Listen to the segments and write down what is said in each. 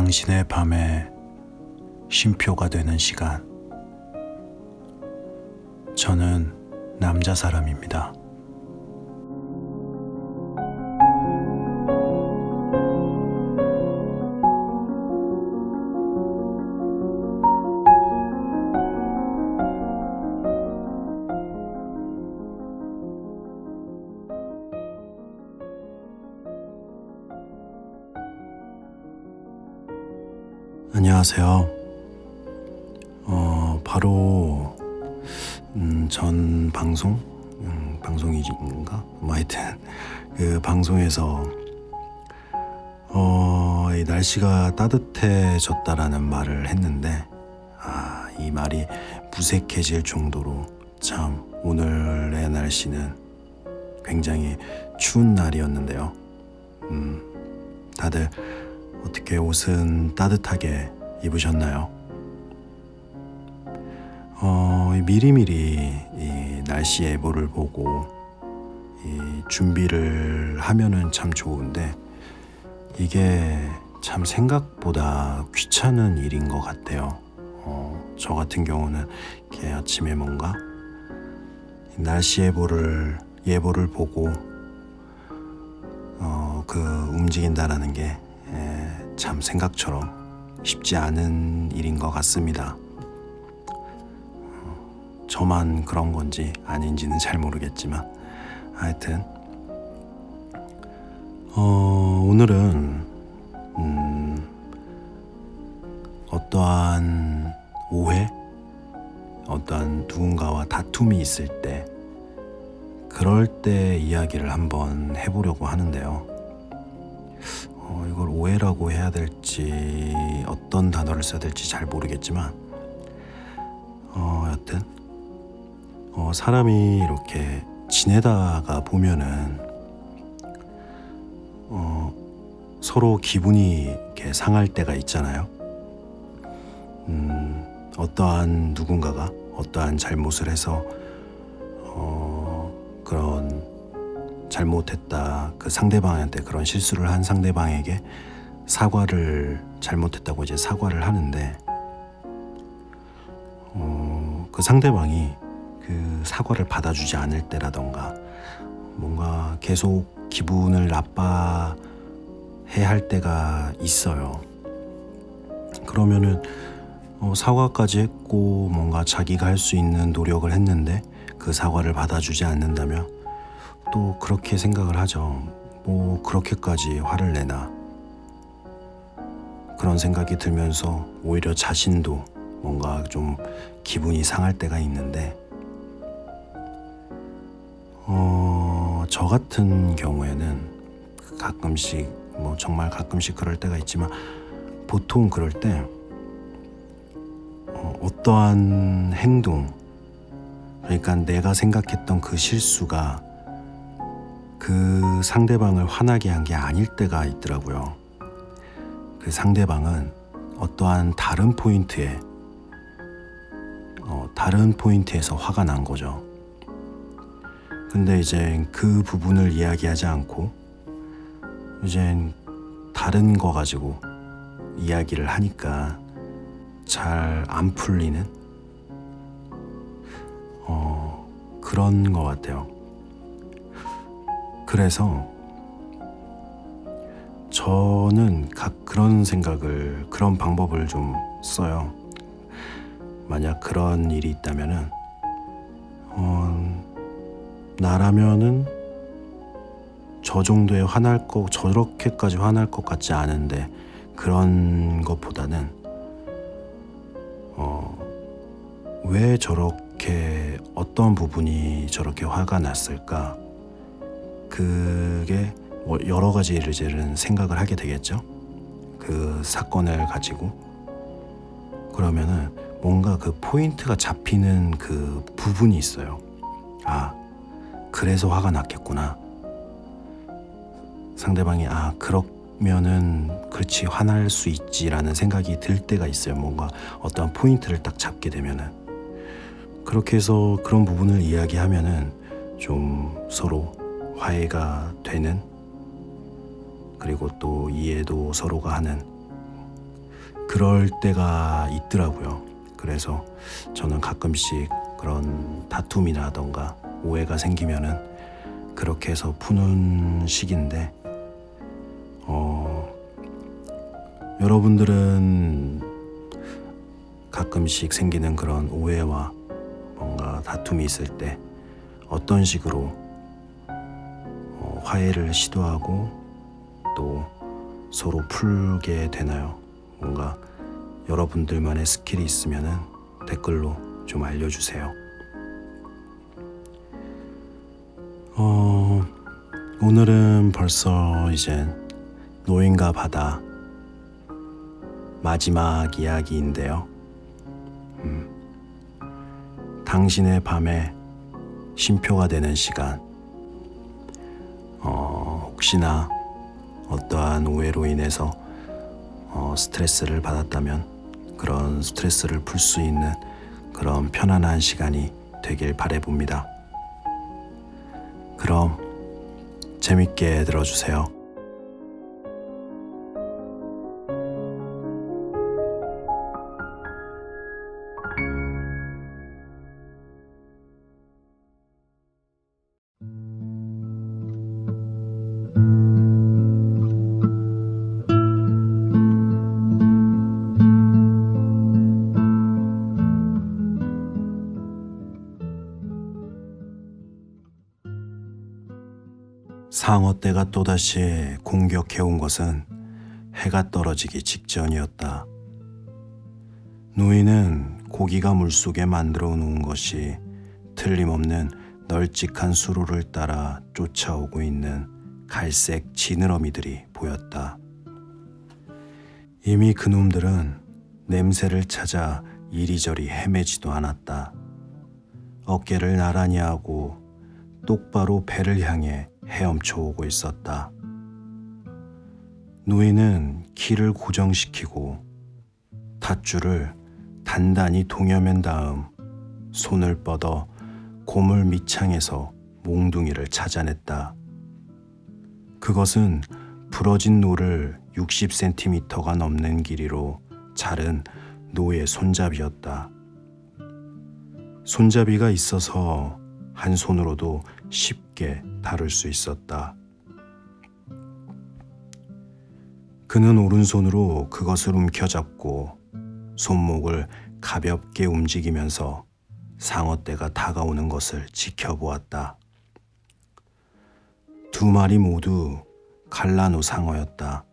당신의 밤에 쉼표가 되는 시간. 저는 남자 사람입니다. 안녕하세요. 바로 전 방송인가? 하여튼 그 방송에서 이 날씨가 따뜻해졌다라는 말을 했는데 이 말이 무색해질 정도로 참 오늘의 날씨는 굉장히 추운 날이었는데요. 다들 어떻게 옷은 따뜻하게 입으셨나요? 미리미리 이 날씨 예보를 보고 이 준비를 하면은 참 좋은데 이게 참 생각보다 귀찮은 일인 것 같아요. 저 같은 경우는 이렇게 아침에 뭔가 날씨 예보를 보고 그 움직인다라는 게 참 생각처럼 쉽지 않은 일인 것 같습니다. 저만 그런 건지 아닌지는 잘 모르겠지만 하여튼 오늘은 어떠한 오해, 어떠한 누군가와 다툼이 있을 때 그럴 때 이야기를 한번 해보려고 하는데요. 이걸 오해라고 해야 될지 어떤 단어를 써야 될지 잘 모르겠지만 여튼 사람이 이렇게 지내다가 보면은 서로 기분이 이렇게 상할 때가 있잖아요. 어떠한 누군가가 어떠한 잘못을 해서 그런 잘못했다, 그 상대방한테 그런 실수를 한 상대방에게 잘못했다고 이제 사과를 하는데 그 상대방이 그 사과를 받아주지 않을 때라던가 뭔가 계속 기분을 나빠해 할 때가 있어요. 그러면은 사과까지 했고 뭔가 자기가 할 수 있는 노력을 했는데 그 사과를 받아주지 않는다면 또 그렇게 생각을 하죠. 뭐 그렇게까지 화를 내나, 그런 생각이 들면서 오히려 자신도 뭔가 좀 기분이 상할 때가 있는데 저 같은 경우에는 가끔씩 정말 가끔씩 그럴 때가 있지만 보통 그럴 때 어떠한 행동, 그러니까 내가 생각했던 그 실수가 그 상대방을 화나게 한 게 아닐 때가 있더라고요. 그 상대방은 어떠한 다른 포인트에서 화가 난 거죠. 근데 이제 그 부분을 이야기하지 않고 이제 다른 거 가지고 이야기를 하니까 잘 안 풀리는 그런 것 같아요. 그래서 저는 그런 방법을 좀 써요. 만약 그런 일이 있다면은 나라면은 저 정도에 저렇게까지 화날 것 같지 않은데 그런 것보다는 왜 저렇게 어떤 부분이 저렇게 화가 났을까? 그게 여러 가지를 생각을 하게 되겠죠. 그 사건을 가지고 그러면은 뭔가 그 포인트가 잡히는 그 부분이 있어요. 그래서 화가 났겠구나. 상대방이 그러면은 그렇지 화날 수 있지라는 생각이 들 때가 있어요. 뭔가 어떠한 포인트를 딱 잡게 되면은 그렇게 해서 그런 부분을 이야기하면은 좀 서로 화해가 되는, 그리고 또 이해도 서로가 하는 그럴 때가 있더라고요. 그래서 저는 가끔씩 그런 다툼이라던가 오해가 생기면은 그렇게 해서 푸는 식인데, 여러분들은 가끔씩 생기는 그런 오해와 뭔가 다툼이 있을 때 어떤 식으로 화해를 시도하고 또 서로 풀게 되나요? 뭔가 여러분들만의 스킬이 있으면은 댓글로 좀 알려주세요. 오늘은 벌써 이제 노인과 바다 마지막 이야기인데요. 당신의 밤에 쉼표가 되는 시간. 혹시나 어떠한 오해로 인해서 스트레스를 받았다면 그런 스트레스를 풀 수 있는 그런 편안한 시간이 되길 바라봅니다. 그럼 재밌게 들어주세요. 상어떼가 또다시 공격해온 것은 해가 떨어지기 직전이었다. 노인은 고기가 물속에 만들어 놓은 것이 틀림없는 널찍한 수로를 따라 쫓아오고 있는 갈색 지느러미들이 보였다. 이미 그놈들은 냄새를 찾아 이리저리 헤매지도 않았다. 어깨를 나란히 하고 똑바로 배를 향해 헤엄쳐 오고 있었다. 노인은 키를 고정시키고 닷줄을 단단히 동여맨 다음 손을 뻗어 고물 밑창에서 몽둥이를 찾아냈다. 그것은 부러진 노를 60cm가 넘는 길이로 자른 노의 손잡이였다. 손잡이가 있어서 한 손으로도 쉽게 다룰 수 있었다. 그는 오른손으로 그것을 움켜잡고 손목을 가볍게 움직이면서 상어떼가 다가오는 것을 지켜보았다. 두 마리 모두 갈라노 상어였다.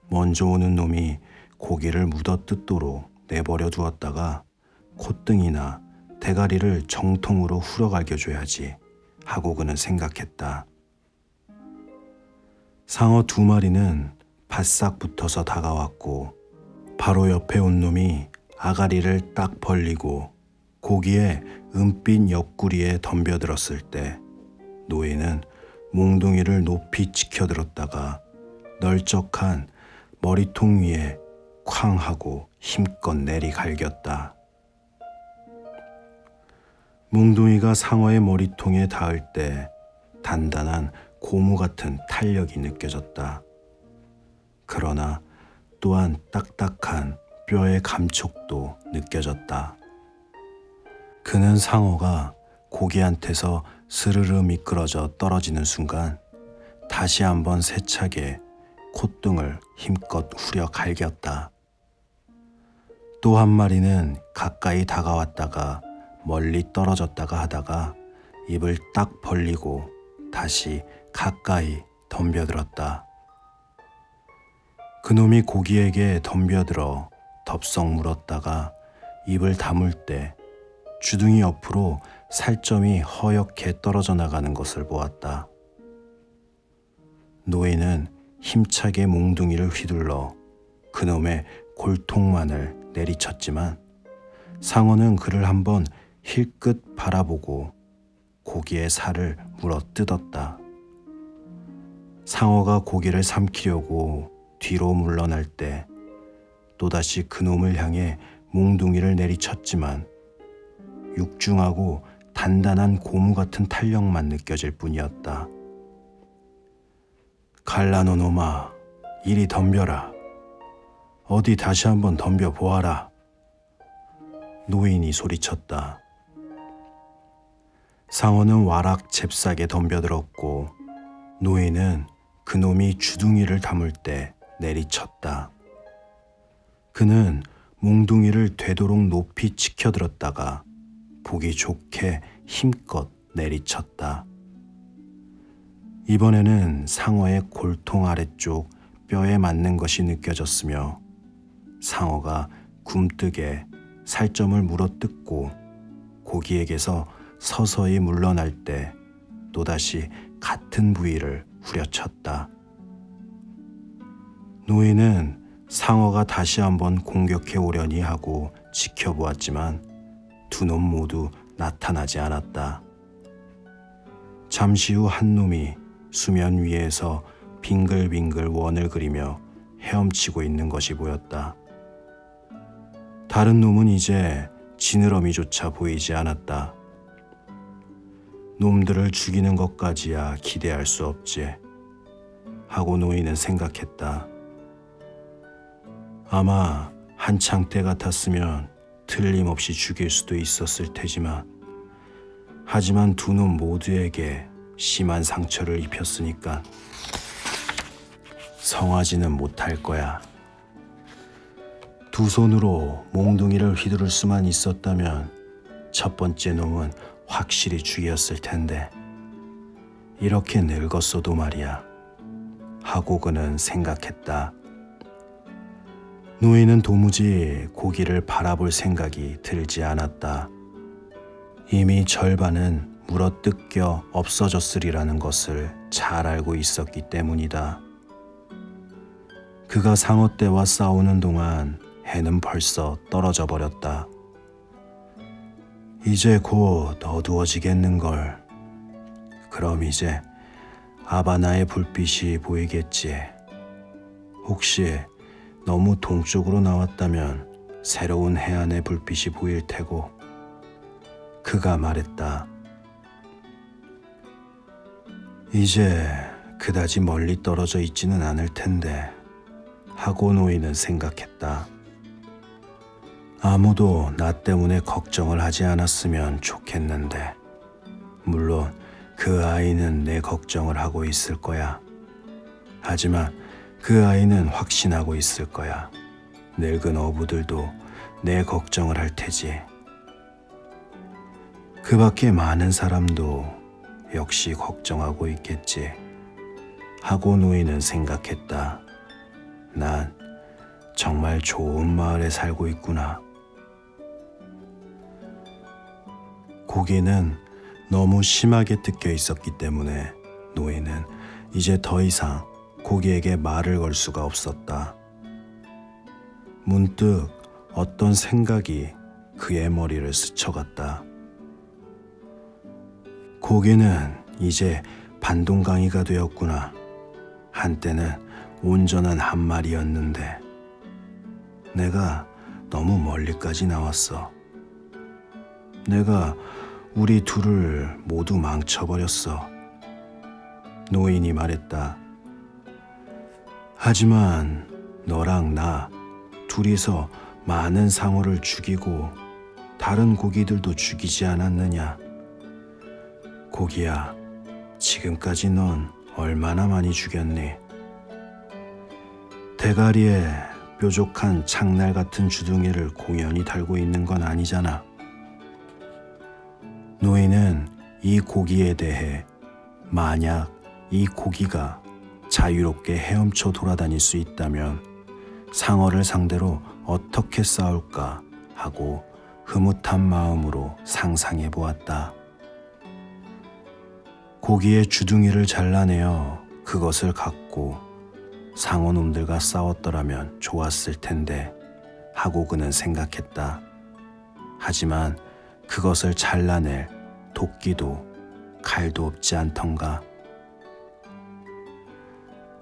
먼저 오는 놈이 고기를 묻어뜯도록 내버려 두었다가 콧등이나 대가리를 정통으로 후려갈겨줘야지 하고 그는 생각했다. 상어 두 마리는 바싹 붙어서 다가왔고 바로 옆에 온 놈이 아가리를 딱 벌리고 고기의 은빛 옆구리에 덤벼들었을 때 노인은 몽둥이를 높이 치켜들었다가 널쩍한 머리통 위에 쾅 하고 힘껏 내리갈겼다. 몽둥이가 상어의 머리통에 닿을 때 단단한 고무 같은 탄력이 느껴졌다. 그러나 또한 딱딱한 뼈의 감촉도 느껴졌다. 그는 상어가 고기한테서 스르르 미끄러져 떨어지는 순간 다시 한번 세차게 콧등을 힘껏 후려 갈겼다. 또 한 마리는 가까이 다가왔다가 멀리 떨어졌다가 하다가 입을 딱 벌리고 다시 가까이 덤벼들었다. 그놈이 고기에게 덤벼들어 덥석 물었다가 입을 다물 때 주둥이 옆으로 살점이 허옇게 떨어져 나가는 것을 보았다. 노인은 힘차게 몽둥이를 휘둘러 그놈의 골통만을 내리쳤지만 상어는 그를 한번 힐끗 바라보고 고기의 살을 물어 뜯었다. 상어가 고기를 삼키려고 뒤로 물러날 때 또다시 그놈을 향해 몽둥이를 내리쳤지만 육중하고 단단한 고무 같은 탄력만 느껴질 뿐이었다. 갈라노 놈아, 이리 덤벼라. 어디 다시 한번 덤벼보아라. 노인이 소리쳤다. 상어는 와락 잽싸게 덤벼들었고 노인은 그놈이 주둥이를 담을 때 내리쳤다. 그는 몽둥이를 되도록 높이 치켜들었다가 보기 좋게 힘껏 내리쳤다. 이번에는 상어의 골통 아래쪽 뼈에 맞는 것이 느껴졌으며 상어가 굼뜨게 살점을 물어뜯고 고기에게서 서서히 물러날 때 또다시 같은 부위를 후려쳤다. 노인은 상어가 다시 한번 공격해 오려니 하고 지켜보았지만 두 놈 모두 나타나지 않았다. 잠시 후 한 놈이 수면 위에서 빙글빙글 원을 그리며 헤엄치고 있는 것이 보였다. 다른 놈은 이제 지느러미조차 보이지 않았다. 놈들을 죽이는 것까지야 기대할 수 없지 하고 노인은 생각했다. 아마 한창 때 같았으면 틀림없이 죽일 수도 있었을 테지만 하지만 두 놈 모두에게 심한 상처를 입혔으니까 성하지는 못할 거야. 두 손으로 몽둥이를 휘두를 수만 있었다면 첫 번째 놈은 확실히 죽였을 텐데 이렇게 늙었어도 말이야 하고 그는 생각했다. 노인은 도무지 고기를 바라볼 생각이 들지 않았다. 이미 절반은 물어뜯겨 없어졌으리라는 것을 잘 알고 있었기 때문이다. 그가 상어 떼와 싸우는 동안 해는 벌써 떨어져 버렸다. 이제 곧 어두워지겠는걸. 그럼 이제 아바나의 불빛이 보이겠지. 혹시 너무 동쪽으로 나왔다면 새로운 해안의 불빛이 보일 테고. 그가 말했다. 이제 그다지 멀리 떨어져 있지는 않을 텐데 하고 노인은 생각했다. 아무도 나 때문에 걱정을 하지 않았으면 좋겠는데 물론 그 아이는 내 걱정을 하고 있을 거야. 하지만 그 아이는 확신하고 있을 거야. 늙은 어부들도 내 걱정을 할 테지. 그 밖에 많은 사람도 역시 걱정하고 있겠지 하고 노인은 생각했다. 난 정말 좋은 마을에 살고 있구나. 고기는 너무 심하게 뜯겨 있었기 때문에 노인은 이제 더 이상 고기에게 말을 걸 수가 없었다. 문득 어떤 생각이 그의 머리를 스쳐갔다. 고기는 이제 반동강이가 되었구나. 한때는 온전한 한 마리였는데 내가 너무 멀리까지 나왔어. 내가 우리 둘을 모두 망쳐버렸어. 노인이 말했다. 하지만 너랑 나 둘이서 많은 상어를 죽이고 다른 고기들도 죽이지 않았느냐. 고기야, 지금까지 넌 얼마나 많이 죽였니? 대가리에 뾰족한 창날 같은 주둥이를 공연히 달고 있는 건 아니잖아. 노인은 이 고기에 대해 만약 이 고기가 자유롭게 헤엄쳐 돌아다닐 수 있다면 상어를 상대로 어떻게 싸울까 하고 흐뭇한 마음으로 상상해 보았다. 고기의 주둥이를 잘라내어 그것을 갖고 상어놈들과 싸웠더라면 좋았을 텐데 하고 그는 생각했다. 하지만 그것을 잘라낼 도끼도 칼도 없지 않던가.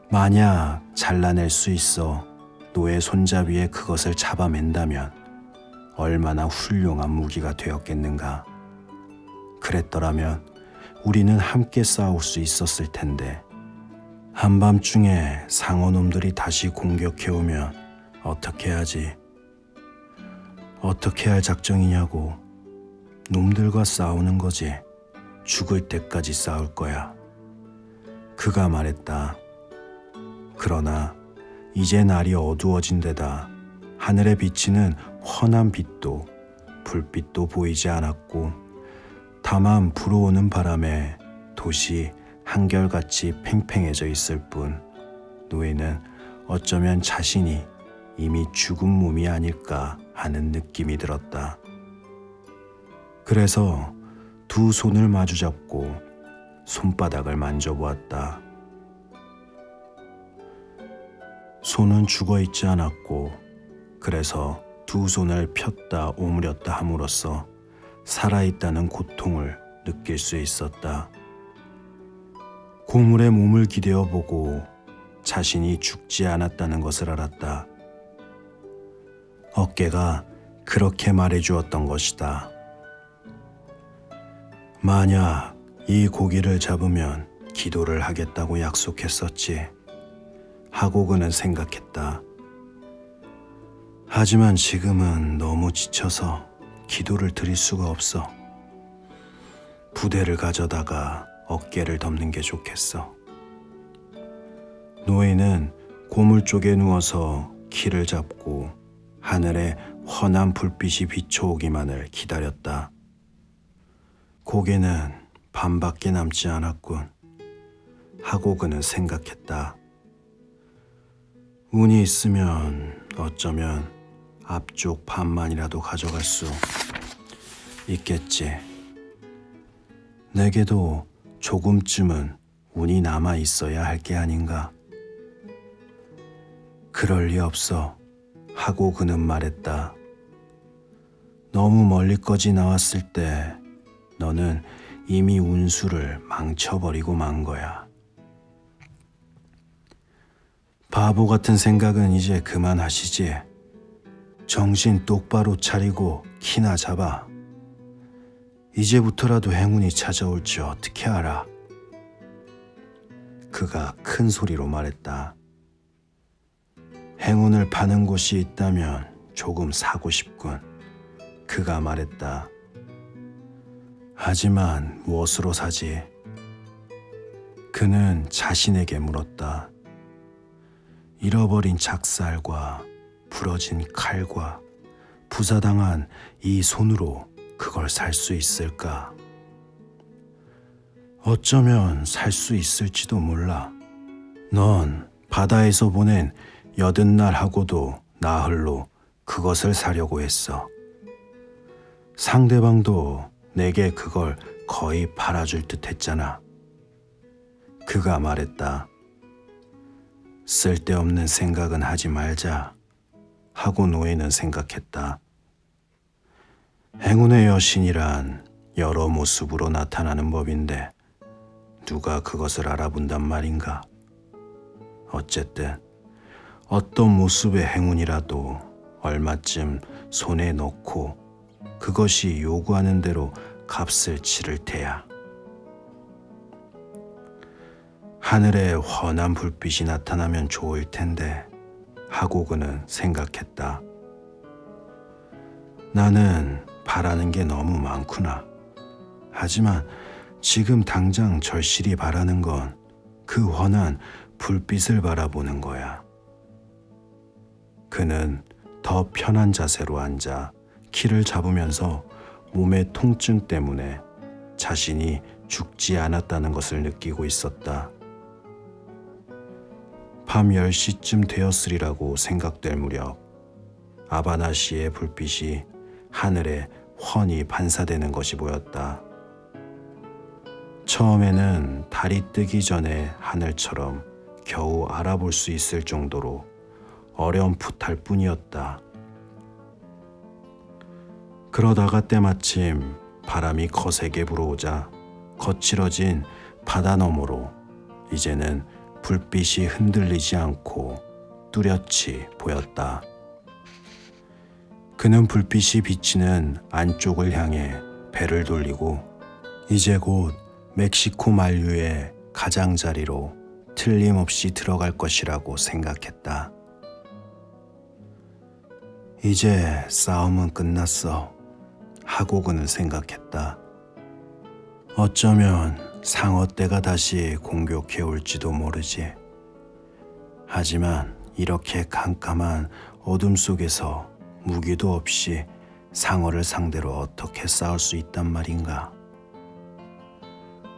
만약 잘라낼 수 있어 노의 손잡이에 그것을 잡아맨다면 얼마나 훌륭한 무기가 되었겠는가. 그랬더라면 우리는 함께 싸울 수 있었을 텐데 한밤중에 상어놈들이 다시 공격해오면 어떻게 하지? 어떻게 할 작정이냐고. 놈들과 싸우는 거지. 죽을 때까지 싸울 거야. 그가 말했다. 그러나 이제 날이 어두워진 데다 하늘에 비치는 환한 빛도 불빛도 보이지 않았고, 다만 불어오는 바람에 돛이 한결같이 팽팽해져 있을 뿐, 노예는 어쩌면 자신이 이미 죽은 몸이 아닐까 하는 느낌이 들었다. 그래서 두 손을 마주잡고 손바닥을 만져보았다. 손은 죽어있지 않았고, 그래서 두 손을 폈다 오므렸다 함으로써 살아있다는 고통을 느낄 수 있었다. 고물에 몸을 기대어 보고 자신이 죽지 않았다는 것을 알았다. 어깨가 그렇게 말해주었던 것이다. 만약 이 고기를 잡으면 기도를 하겠다고 약속했었지 하고 그는 생각했다. 하지만 지금은 너무 지쳐서 기도를 드릴 수가 없어. 부대를 가져다가 어깨를 덮는 게 좋겠어. 노예는 고물 쪽에 누워서 키를 잡고 하늘에 환한 불빛이 비춰오기만을 기다렸다. 고개는 반밖에 남지 않았군 하고 그는 생각했다. 운이 있으면 어쩌면 앞쪽 반만이라도 가져갈 수 있겠지. 내게도 조금쯤은 운이 남아 있어야 할 게 아닌가. 그럴 리 없어 하고 그는 말했다. 너무 멀리까지 나왔을 때 너는 이미 운수를 망쳐버리고 만 거야. 바보 같은 생각은 이제 그만하시지. 정신 똑바로 차리고 키나 잡아. 이제부터라도 행운이 찾아올지 어떻게 알아? 그가 큰 소리로 말했다. 행운을 파는 곳이 있다면 조금 사고 싶군. 그가 말했다. 하지만 무엇으로 사지? 그는 자신에게 물었다. 잃어버린 작살과 부러진 칼과 부사당한 이 손으로 그걸 살 수 있을까? 어쩌면 살 수 있을지도 몰라. 넌 바다에서 보낸 여든 날하고도 나흘로 그것을 사려고 했어. 상대방도 내게 그걸 거의 팔아줄 듯 했잖아. 그가 말했다. 쓸데없는 생각은 하지 말자 하고 노예는 생각했다. 행운의 여신이란 여러 모습으로 나타나는 법인데 누가 그것을 알아본단 말인가. 어쨌든 어떤 모습의 행운이라도 얼마쯤 손에 넣고 그것이 요구하는 대로 값을 치를 테야. 하늘에 환한 불빛이 나타나면 좋을 텐데 하고 그는 생각했다. 나는 바라는 게 너무 많구나. 하지만 지금 당장 절실히 바라는 건 그 환한 불빛을 바라보는 거야. 그는 더 편한 자세로 앉아 키를 잡으면서 몸의 통증 때문에 자신이 죽지 않았다는 것을 느끼고 있었다. 밤 10시쯤 되었으리라고 생각될 무렵 아바나시의 불빛이 하늘에 훤히 반사되는 것이 보였다. 처음에는 달이 뜨기 전에 하늘처럼 겨우 알아볼 수 있을 정도로 어렴풋할 뿐이었다. 그러다가 때마침 바람이 거세게 불어오자 거칠어진 바다 너머로 이제는 불빛이 흔들리지 않고 뚜렷이 보였다. 그는 불빛이 비치는 안쪽을 향해 배를 돌리고 이제 곧 멕시코 만류의 가장자리로 틀림없이 들어갈 것이라고 생각했다. 이제 싸움은 끝났어 하고 그는 생각했다. 어쩌면 상어떼가 다시 공격해 올지도 모르지. 하지만 이렇게 캄캄한 어둠 속에서 무기도 없이 상어를 상대로 어떻게 싸울 수 있단 말인가.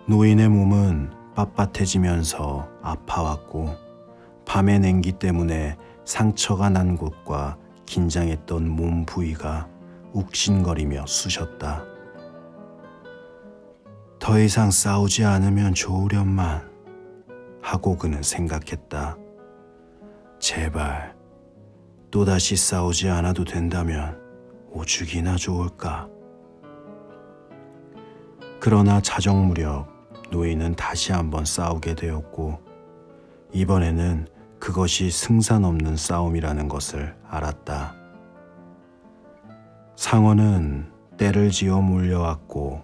노인의 몸은 빳빳해지면서 아파왔고 밤의 냉기 때문에 상처가 난 곳과 긴장했던 몸 부위가 욱신거리며 쑤셨다. 더 이상 싸우지 않으면 좋으련만 하고 그는 생각했다. 제발 또다시 싸우지 않아도 된다면 오죽이나 좋을까. 그러나 자정 무렵 노인은 다시 한번 싸우게 되었고 이번에는 그것이 승산 없는 싸움이라는 것을 알았다. 상어는 떼를 지어 몰려왔고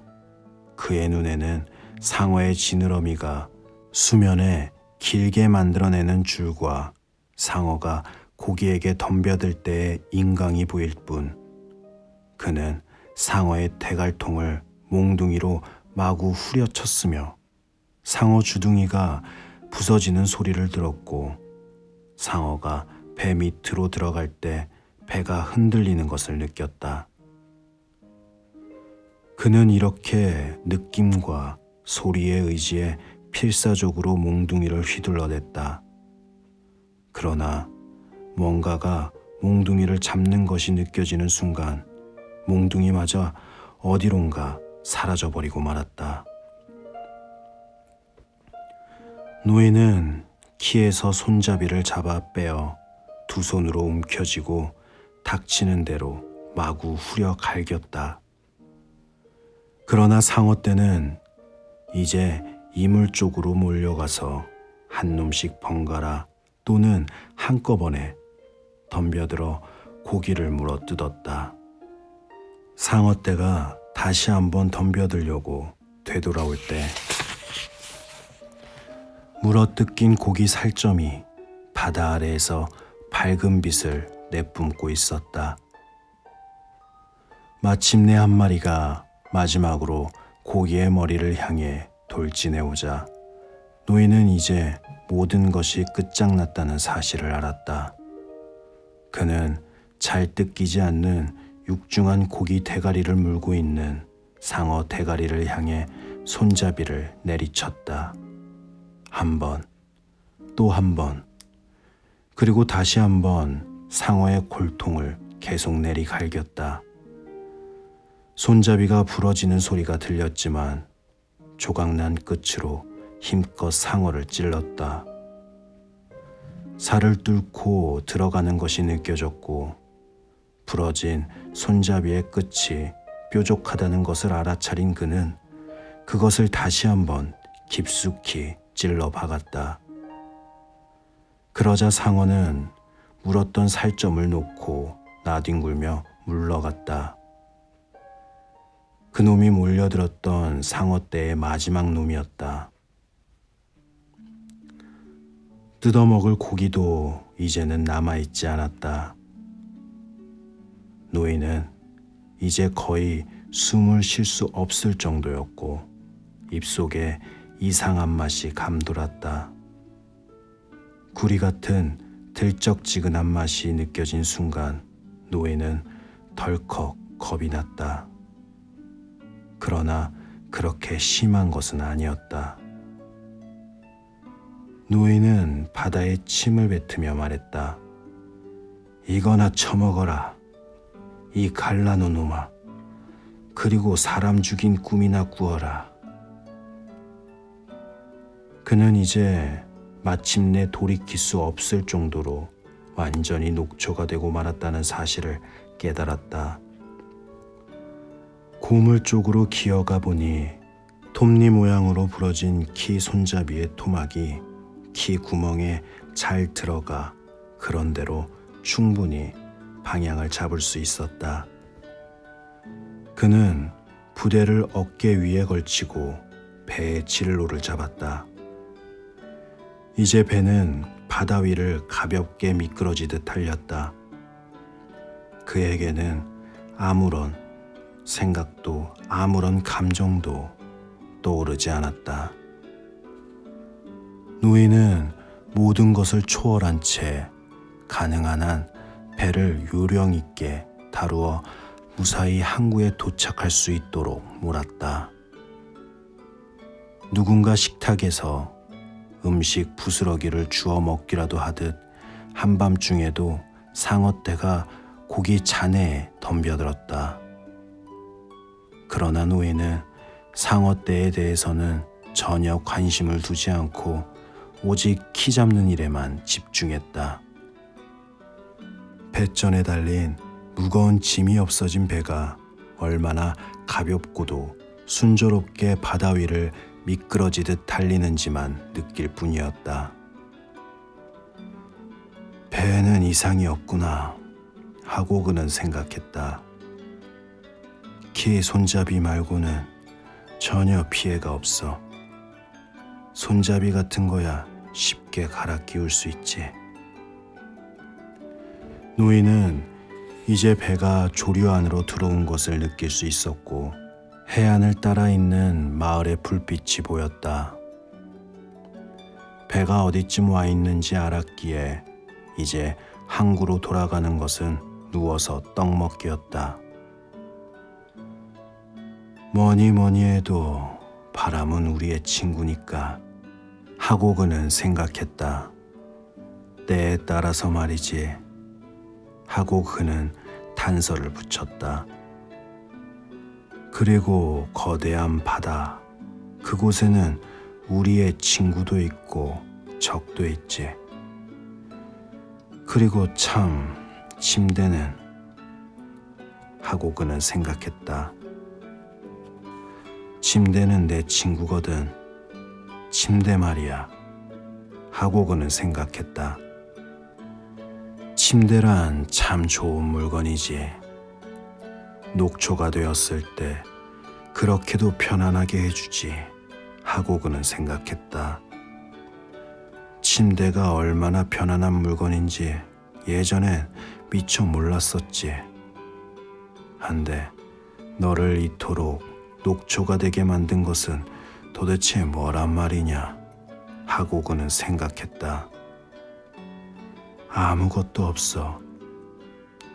그의 눈에는 상어의 지느러미가 수면에 길게 만들어내는 줄과 상어가 고기에게 덤벼들 때의 인강이 보일 뿐 그는 상어의 대갈통을 몽둥이로 마구 후려쳤으며 상어 주둥이가 부서지는 소리를 들었고 상어가 배 밑으로 들어갈 때 배가 흔들리는 것을 느꼈다. 그는 이렇게 느낌과 소리에 의지해 필사적으로 몽둥이를 휘둘러댔다. 그러나 뭔가가 몽둥이를 잡는 것이 느껴지는 순간 몽둥이마저 어디론가 사라져버리고 말았다. 노인은 키에서 손잡이를 잡아 빼어 두 손으로 움켜쥐고 닥치는 대로 마구 후려 갈겼다. 그러나 상어떼는 이제 이물 쪽으로 몰려가서 한 놈씩 번갈아 또는 한꺼번에 덤벼들어 고기를 물어 뜯었다. 상어떼가 다시 한번 덤벼들려고 되돌아올 때 물어뜯긴 고기 살점이 바다 아래에서 밝은 빛을 내뿜고 있었다. 마침내 한 마리가 마지막으로 고기의 머리를 향해 돌진해오자 노인은 이제 모든 것이 끝장났다는 사실을 알았다. 그는 잘 뜯기지 않는 육중한 고기 대가리를 물고 있는 상어 대가리를 향해 손잡이를 내리쳤다. 한 번, 또 한 번, 그리고 다시 한 번 상어의 골통을 계속 내리갈겼다. 손잡이가 부러지는 소리가 들렸지만 조각난 끝으로 힘껏 상어를 찔렀다. 살을 뚫고 들어가는 것이 느껴졌고 부러진 손잡이의 끝이 뾰족하다는 것을 알아차린 그는 그것을 다시 한번 깊숙이 찔러 박았다. 그러자 상어는 물었던 살점을 놓고 나뒹굴며 물러갔다. 그놈이 몰려들었던 상어떼의 마지막 놈이었다. 뜯어먹을 고기도 이제는 남아있지 않았다. 노인은 이제 거의 숨을 쉴 수 없을 정도였고 입속에 이상한 맛이 감돌았다. 구리 같은 들쩍지근한 맛이 느껴진 순간 노인은 덜컥 겁이 났다. 그러나 그렇게 심한 것은 아니었다. 노인은 바다에 침을 뱉으며 말했다. 이거나 처먹어라. 이 갈라놓은 놈아. 그리고 사람 죽인 꿈이나 꾸어라. 그는 이제 마침내 돌이킬 수 없을 정도로 완전히 녹초가 되고 말았다는 사실을 깨달았다. 고물 쪽으로 기어가 보니 톱니 모양으로 부러진 키 손잡이의 토막이 키 구멍에 잘 들어가 그런대로 충분히 방향을 잡을 수 있었다. 그는 부대를 어깨 위에 걸치고 배의 진로를 잡았다. 이제 배는 바다 위를 가볍게 미끄러지듯 달렸다. 그에게는 아무런 생각도 아무런 감정도 떠오르지 않았다. 노인은 모든 것을 초월한 채 가능한 한 배를 요령 있게 다루어 무사히 항구에 도착할 수 있도록 몰았다. 누군가 식탁에서 음식 부스러기를 주워 먹기라도 하듯 한밤중에도 상어떼가 고기 잔해에 덤벼들었다. 그러나 노인은 상어떼에 대해서는 전혀 관심을 두지 않고 오직 키 잡는 일에만 집중했다. 뱃전에 달린 무거운 짐이 없어진 배가 얼마나 가볍고도 순조롭게 바다 위를 미끄러지듯 달리는지만 느낄 뿐이었다. 배에는 이상이 없구나 하고 그는 생각했다. 키 손잡이 말고는 전혀 피해가 없어. 손잡이 같은 거야 쉽게 갈아 끼울 수 있지. 노인은 이제 배가 조류 안으로 들어온 것을 느낄 수 있었고 해안을 따라 있는 마을의 불빛이 보였다. 배가 어디쯤 와 있는지 알았기에 이제 항구로 돌아가는 것은 누워서 떡 먹기였다. 뭐니 뭐니 해도 바람은 우리의 친구니까 하고 그는 생각했다. 때에 따라서 말이지 하고 그는 단서를 붙였다. 그리고 거대한 바다, 그곳에는 우리의 친구도 있고 적도 있지. 그리고 참 침대는 하고 그는 생각했다. 침대는 내 친구거든. 침대 말이야 하고 그는 생각했다. 침대란 참 좋은 물건이지. 녹초가 되었을 때 그렇게도 편안하게 해주지 하고 그는 생각했다. 침대가 얼마나 편안한 물건인지 예전엔 미처 몰랐었지. 한데 너를 이토록 녹초가 되게 만든 것은 도대체 뭐란 말이냐 하고 그는 생각했다. 아무것도 없어.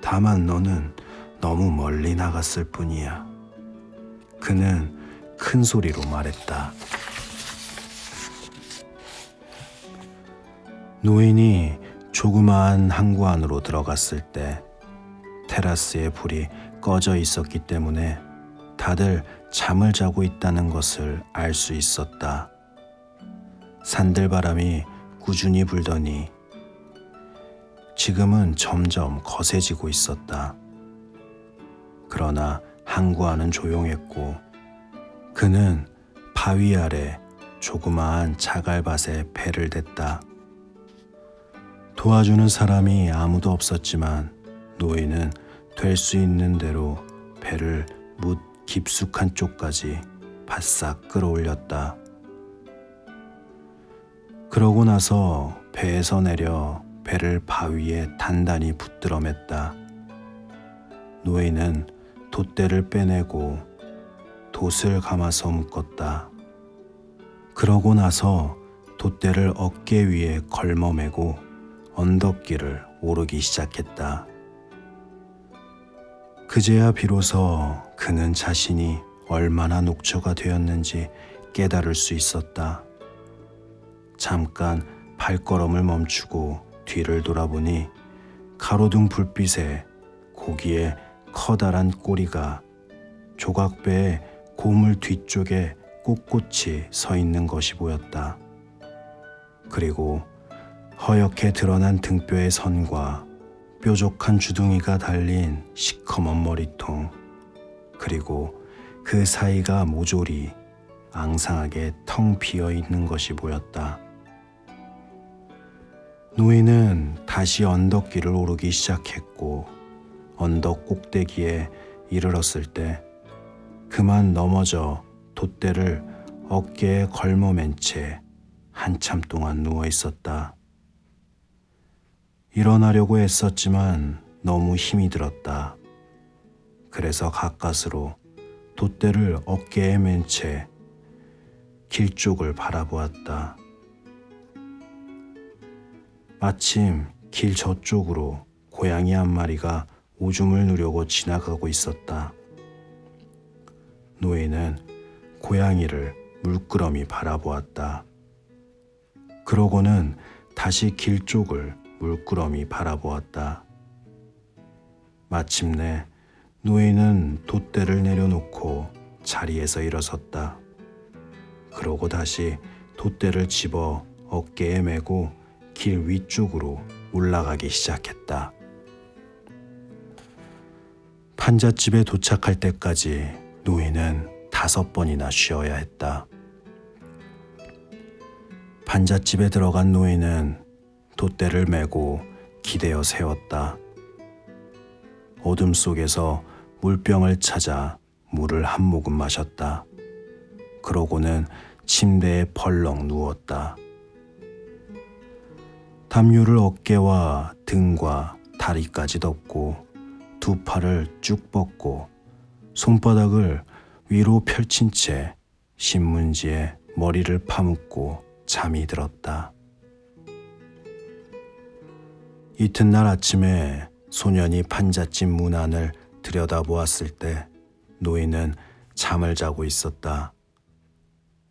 다만 너는 너무 멀리 나갔을 뿐이야. 그는 큰 소리로 말했다. 노인이 조그마한 항구 안으로 들어갔을 때 테라스에 불이 꺼져 있었기 때문에 다들 잠을 자고 있다는 것을 알 수 있었다. 산들바람이 꾸준히 불더니 지금은 점점 거세지고 있었다. 그러나 항구 안은 조용했고 그는 바위 아래 조그마한 자갈밭에 배를 댔다. 도와주는 사람이 아무도 없었지만 노인은 될 수 있는 대로 배를 뭇 깊숙한 쪽까지 바싹 끌어올렸다. 그러고 나서 배에서 내려 배를 바위에 단단히 붙들어 맸다. 노인은 돛대를 빼내고 돛을 감아서 묶었다. 그러고 나서 돛대를 어깨 위에 걸머매고 언덕길을 오르기 시작했다. 그제야 비로소 그는 자신이 얼마나 녹초가 되었는지 깨달을 수 있었다. 잠깐 발걸음을 멈추고 뒤를 돌아보니 가로등 불빛에 고기의 커다란 꼬리가 조각배의 고물 뒤쪽에 꼿꼿이 서 있는 것이 보였다. 그리고 허옇게 드러난 등뼈의 선과 뾰족한 주둥이가 달린 시커먼 머리통, 그리고 그 사이가 모조리 앙상하게 텅 비어 있는 것이 보였다. 노인은 다시 언덕길을 오르기 시작했고 언덕 꼭대기에 이르렀을 때 그만 넘어져 돛대를 어깨에 걸머맨 채 한참 동안 누워 있었다. 일어나려고 애썼지만 너무 힘이 들었다. 그래서 가까스로 돛대를 어깨에 맨 채 길 쪽을 바라보았다. 마침 길 저쪽으로 고양이 한 마리가 오줌을 누려고 지나가고 있었다. 노예는 고양이를 물끄러미 바라보았다. 그러고는 다시 길 쪽을 물끄러미 바라보았다. 마침내 노예는 돛대를 내려놓고 자리에서 일어섰다. 그러고 다시 돛대를 집어 어깨에 메고 길 위쪽으로 올라가기 시작했다. 판잣집에 도착할 때까지 노예는 5번이나 쉬어야 했다. 판잣집에 들어간 노예는 돛대를 메고 기대어 세웠다. 어둠 속에서 물병을 찾아 물을 한 모금 마셨다. 그러고는 침대에 벌렁 누웠다. 담요를 어깨와 등과 다리까지 덮고 두 팔을 쭉 뻗고 손바닥을 위로 펼친 채 신문지에 머리를 파묻고 잠이 들었다. 이튿날 아침에 소년이 판잣집 문 안을 들여다보았을 때 노인은 잠을 자고 있었다.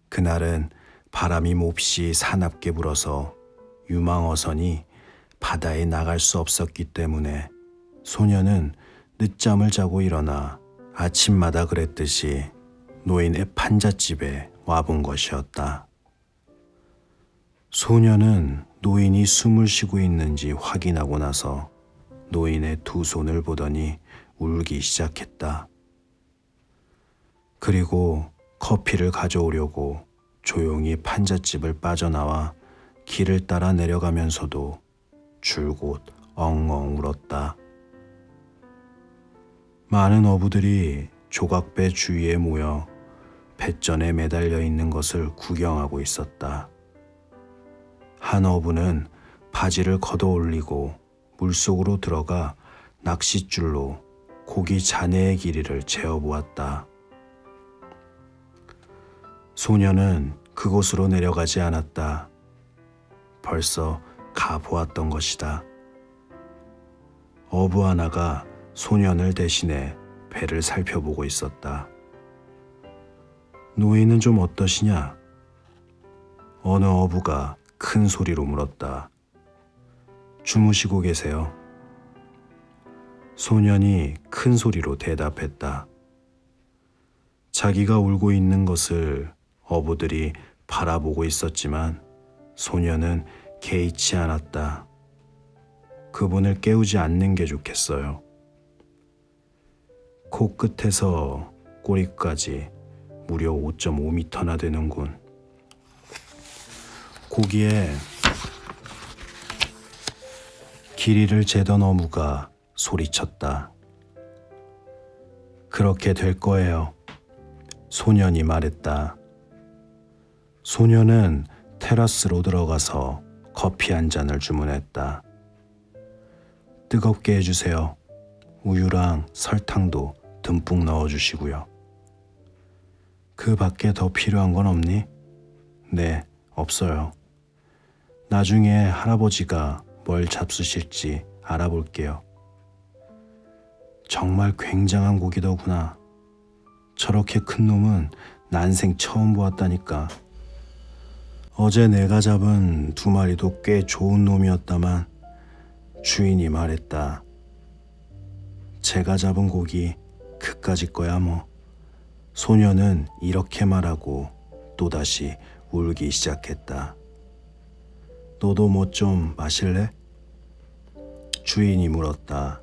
그날은 바람이 몹시 사납게 불어서 유망어선이 바다에 나갈 수 없었기 때문에 소년은 늦잠을 자고 일어나 아침마다 그랬듯이 노인의 판잣집에 와본 것이었다. 소년은 노인이 숨을 쉬고 있는지 확인하고 나서 노인의 두 손을 보더니 울기 시작했다. 그리고 커피를 가져오려고 조용히 판잣집을 빠져나와 길을 따라 내려가면서도 줄곧 엉엉 울었다. 많은 어부들이 조각배 주위에 모여 뱃전에 매달려 있는 것을 구경하고 있었다. 한 어부는 바지를 걷어 올리고 물속으로 들어가 낚싯줄로 고기 잔해의 길이를 재어보았다. 소년은 그곳으로 내려가지 않았다. 벌써 가보았던 것이다. 어부 하나가 소년을 대신해 배를 살펴보고 있었다. 노인은 좀 어떠시냐? 어느 어부가 큰 소리로 물었다. 주무시고 계세요. 소년이 큰 소리로 대답했다. 자기가 울고 있는 것을 어부들이 바라보고 있었지만 소년은 개의치 않았다. 그분을 깨우지 않는 게 좋겠어요. 코끝에서 꼬리까지 무려 5.5m나 되는군. 고기에 길이를 재던 어부가 소리쳤다. 그렇게 될 거예요. 소년이 말했다. 소년은 테라스로 들어가서 커피 한 잔을 주문했다. 뜨겁게 해주세요. 우유랑 설탕도 듬뿍 넣어주시고요. 그 밖에 더 필요한 건 없니? 네, 없어요. 나중에 할아버지가 뭘 잡수실지 알아볼게요. 정말 굉장한 고기더구나. 저렇게 큰 놈은 난생 처음 보았다니까. 어제 내가 잡은 2마리도 꽤 좋은 놈이었다만 주인이 말했다. 제가 잡은 고기 그까짓 거야 뭐. 소년은 이렇게 말하고 또다시 울기 시작했다. 너도 뭐 좀 마실래? 주인이 물었다.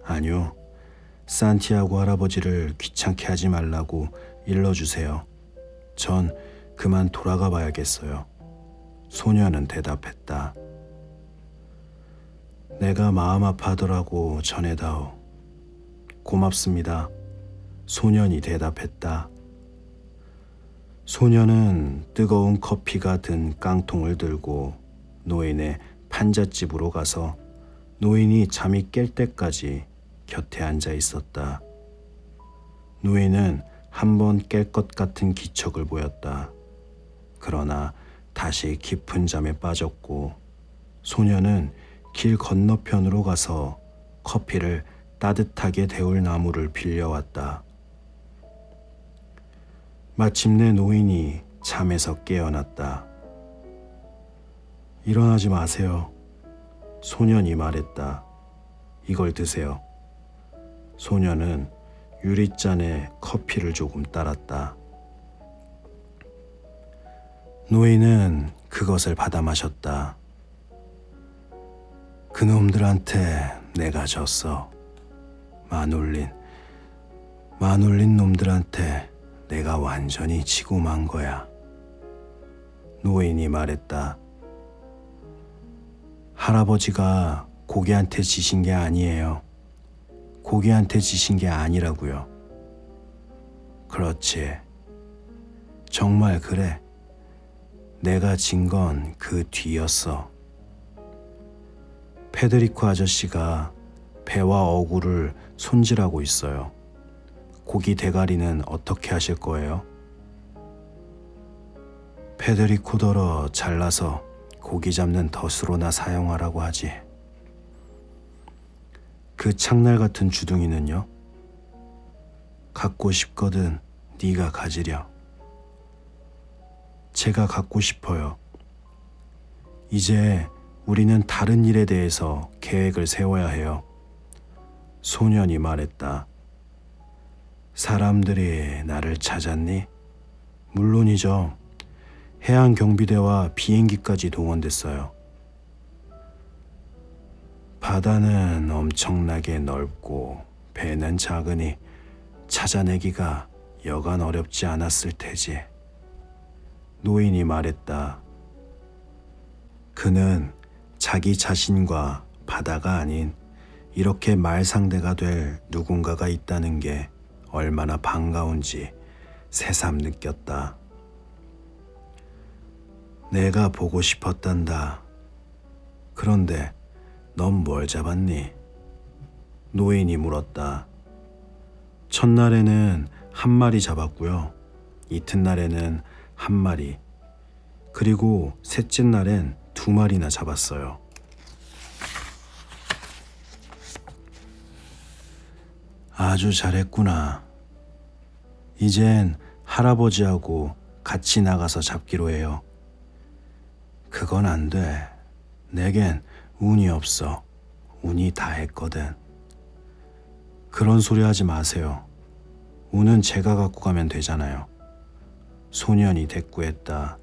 아니요. 산티아고 할아버지를 귀찮게 하지 말라고 일러주세요. 전 그만 돌아가 봐야겠어요. 소년은 대답했다. 내가 마음 아파하더라고 전해다오. 고맙습니다. 소년이 대답했다. 소년은 뜨거운 커피가 든 깡통을 들고 노인의 판잣집으로 가서 노인이 잠이 깰 때까지 곁에 앉아 있었다. 노인은 한 번 깰 것 같은 기척을 보였다. 그러나 다시 깊은 잠에 빠졌고 소녀는 길 건너편으로 가서 커피를 따뜻하게 데울 나무를 빌려왔다. 마침내 노인이 잠에서 깨어났다. 일어나지 마세요. 소년이 말했다. 이걸 드세요. 소년은 유리잔에 커피를 조금 따랐다. 노인은 그것을 받아 마셨다. 그놈들한테 내가 졌어. 마놀린 놈들한테 내가 완전히 지고 만 거야. 노인이 말했다. 할아버지가 고기한테 지신 게 아니에요. 고기한테 지신 게 아니라고요. 그렇지. 정말 그래. 내가 진 건 그 뒤였어. 페데리코 아저씨가 배와 어구를 손질하고 있어요. 고기 대가리는 어떻게 하실 거예요? 페데리코더러 잘라서 고기 잡는 덫으로나 사용하라고 하지. 그 창날 같은 주둥이는요? 갖고 싶거든 네가 가지려. 제가 갖고 싶어요. 이제 우리는 다른 일에 대해서 계획을 세워야 해요. 소년이 말했다. 사람들이 나를 찾았니? 물론이죠. 해양경비대와 비행기까지 동원됐어요. 바다는 엄청나게 넓고 배는 작으니 찾아내기가 여간 어렵지 않았을 테지. 노인이 말했다. 그는 자기 자신과 바다가 아닌 이렇게 말상대가 될 누군가가 있다는 게 얼마나 반가운지 새삼 느꼈다. 내가 보고 싶었단다. 그런데 넌 뭘 잡았니? 노인이 물었다. 첫날에는 한 마리 잡았고요. 이튿날에는 한 마리, 그리고 셋째 날엔 2마리나 잡았어요. 아주 잘했구나. 이젠 할아버지하고 같이 나가서 잡기로 해요. 그건 안 돼. 내겐 운이 없어. 운이 다 했거든. 그런 소리 하지 마세요. 운은 제가 갖고 가면 되잖아요. 소년이 대꾸했다.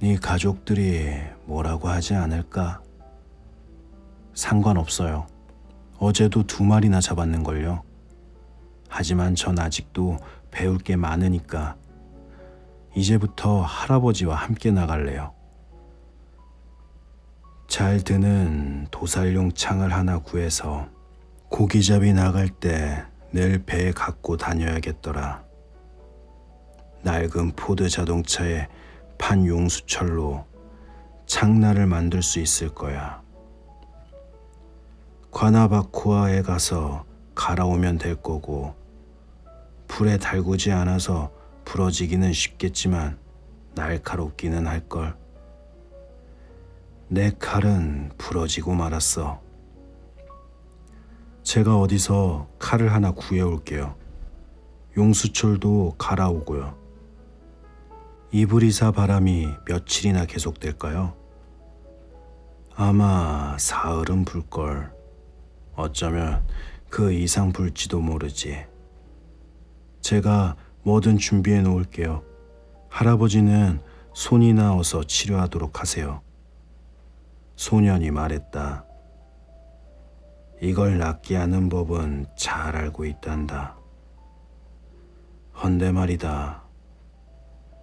네 가족들이 뭐라고 하지 않을까? 상관없어요. 어제도 2마리나 잡았는걸요. 하지만 전 아직도 배울 게 많으니까 이제부터 할아버지와 함께 나갈래요. 잘 드는 도살용 창을 하나 구해서 고기잡이 나갈 때 늘 배에 갖고 다녀야겠더라. 낡은 포드 자동차에 판 용수철로 창날을 만들 수 있을 거야. 과나바코아에 가서 갈아오면 될 거고, 불에 달구지 않아서 부러지기는 쉽겠지만 날카롭기는 할걸. 내 칼은 부러지고 말았어. 제가 어디서 칼을 하나 구해올게요. 용수철도 갈아오고요. 이브리사 바람이 며칠이나 계속될까요? 아마 사흘은 불걸. 어쩌면 그 이상 불지도 모르지. 제가 뭐든 준비해 놓을게요. 할아버지는 손이 나어서 치료하도록 하세요. 소년이 말했다. 이걸 낫게 하는 법은 잘 알고 있단다. 헌데 말이다.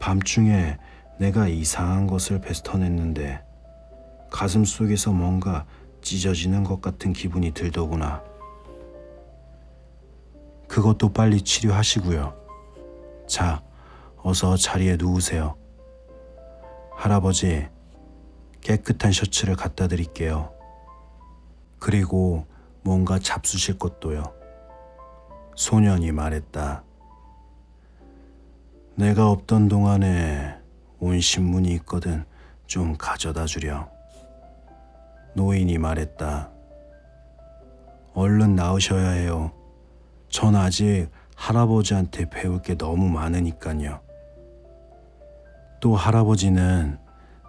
밤중에 내가 이상한 것을 뱉어냈는데 가슴 속에서 뭔가 찢어지는 것 같은 기분이 들더구나. 그것도 빨리 치료하시고요. 자, 어서 자리에 누우세요. 할아버지, 깨끗한 셔츠를 갖다 드릴게요. 그리고 뭔가 잡수실 것도요. 소년이 말했다. 내가 없던 동안에 온 신문이 있거든. 좀 가져다 주렴. 노인이 말했다. 얼른 나으셔야 해요. 전 아직 할아버지한테 배울 게 너무 많으니까요. 또 할아버지는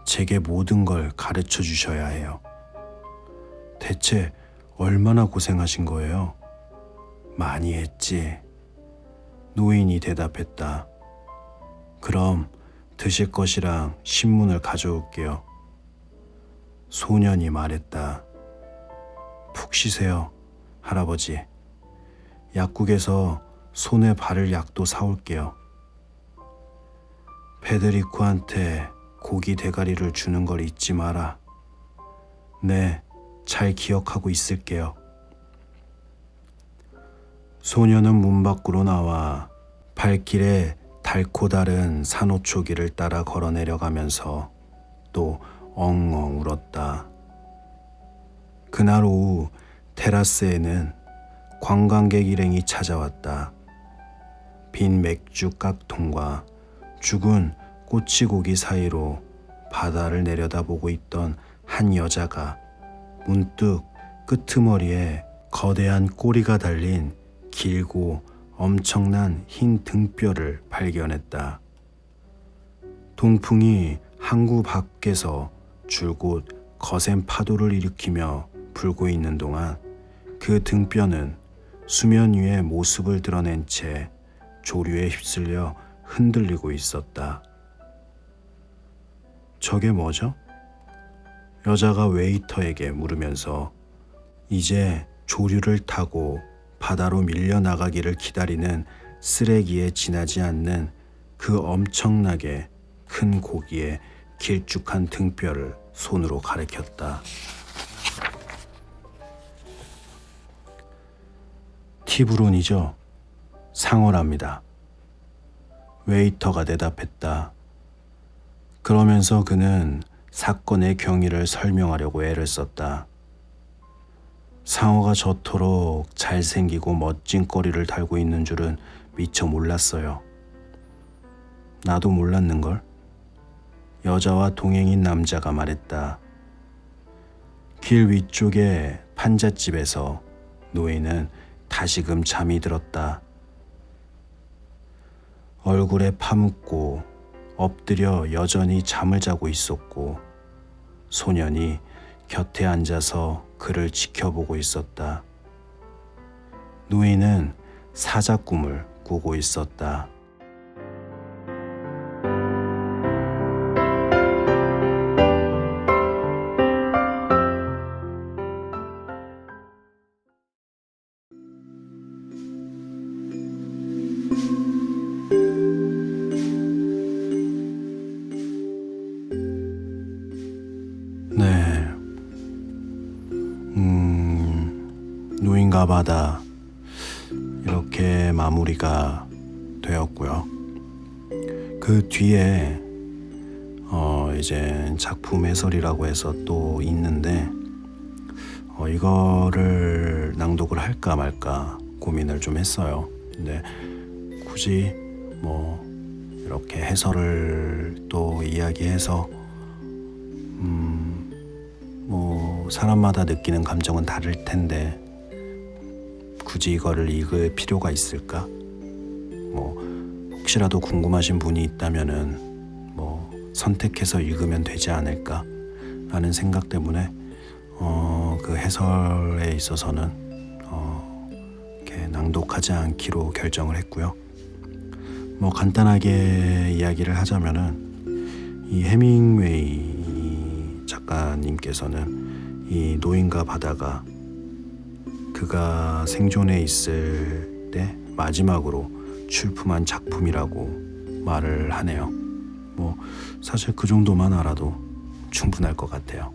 제게 모든 걸 가르쳐 주셔야 해요. 대체 얼마나 고생하신 거예요? 많이 했지. 노인이 대답했다. 그럼 드실 것이랑 신문을 가져올게요. 소년이 말했다. 푹 쉬세요, 할아버지. 약국에서 손에 바를 약도 사올게요. 페데리코한테 고기 대가리를 주는 걸 잊지 마라. 네, 잘 기억하고 있을게요. 소년은 문 밖으로 나와 발길에 달고 다른 산호초기를 따라 걸어 내려가면서 또 엉엉 울었다. 그날 오후 테라스에는 관광객 일행이 찾아왔다. 빈 맥주 깍통과 죽은 꼬치고기 사이로 바다를 내려다보고 있던 한 여자가 문득 끄트머리에 거대한 꼬리가 달린 길고 엄청난 흰 등뼈를 발견했다. 동풍이 항구 밖에서 줄곧 거센 파도를 일으키며 불고 있는 동안 그 등뼈는 수면 위에 모습을 드러낸 채 조류에 휩쓸려 흔들리고 있었다. 저게 뭐죠? 여자가 웨이터에게 물으면서 이제 조류를 타고 바다로 밀려나가기를 기다리는 쓰레기에 지나지 않는 그 엄청나게 큰 고기의 길쭉한 등뼈를 손으로 가리켰다. 티브론이죠. 상어랍니다. 웨이터가 대답했다. 그러면서 그는 사건의 경위를 설명하려고 애를 썼다. 상어가 저토록 잘생기고 멋진 꼬리를 달고 있는 줄은 미처 몰랐어요. 나도 몰랐는걸? 여자와 동행인 남자가 말했다. 길 위쪽의 판잣집에서 노인은 다시금 잠이 들었다. 얼굴에 파묻고 엎드려 여전히 잠을 자고 있었고 소년이 곁에 앉아서 그를 지켜보고 있었다. 노인은 사자꿈을 꾸고 있었다. 네. 노인과 바다 이렇게 마무리가 되었고요. 그 뒤에 이제 작품 해설이라고 해서 또 있는데 이거를 낭독을 할까 말까 고민을 좀 했어요. 근데 굳이 뭐 이렇게 해설을 또 이야기해서 뭐 사람마다 느끼는 감정은 다를 텐데 굳이 이거를 읽을 필요가 있을까? 뭐 혹시라도 궁금하신 분이 있다면은 뭐 선택해서 읽으면 되지 않을까 라는 생각 때문에 그 해설에 있어서는 이렇게 낭독하지 않기로 결정을 했고요. 뭐 간단하게 이야기를 하자면은 이 해밍웨이 작가님께서는 이 노인과 바다가 그가 생존해 있을 때 마지막으로 출품한 작품이라고 말을 하네요. 뭐 사실 그 정도만 알아도 충분할 것 같아요.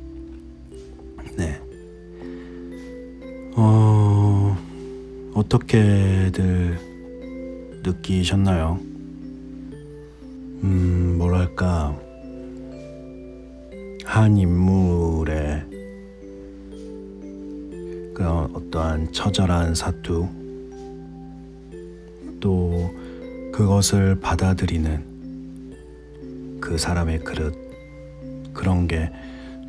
네. 어떻게들 느끼셨나요? 뭐랄까 한 인물의 그런 어떠한 처절한 사투, 또 그것을 받아들이는 그 사람의 그릇, 그런 게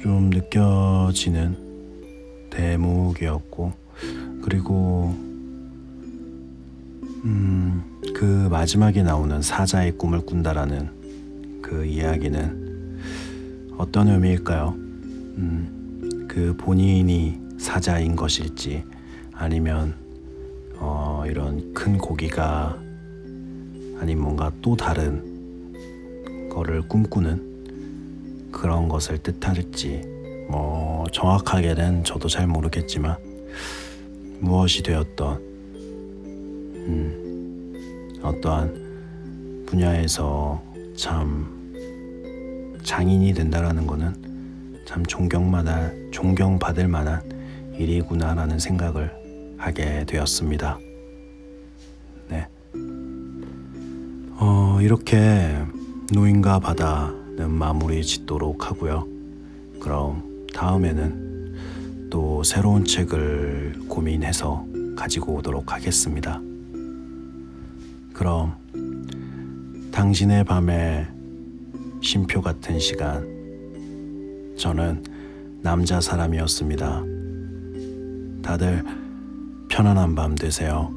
좀 느껴지는 대목이었고, 그리고 그 마지막에 나오는 사자의 꿈을 꾼다라는 그 이야기는 어떤 의미일까요? 그 본인이 사자인 것일지, 아니면 이런 큰 고기가 아닌 뭔가 또 다른 거를 꿈꾸는 그런 것을 뜻할지, 정확하게는 저도 잘 모르겠지만 무엇이 되었던 어떠한 분야에서 참 장인이 된다라는 거는 참 존경받을 만한 일이구나라는 생각을 하게 되었습니다. 네. 이렇게 노인과 바다는 마무리 짓도록 하고요. 그럼 다음에는 또 새로운 책을 고민해서 가지고 오도록 하겠습니다. 그럼 당신의 밤에 쉼표 같은 시간, 저는 남자 사람이었습니다. 다들 편안한 밤 되세요.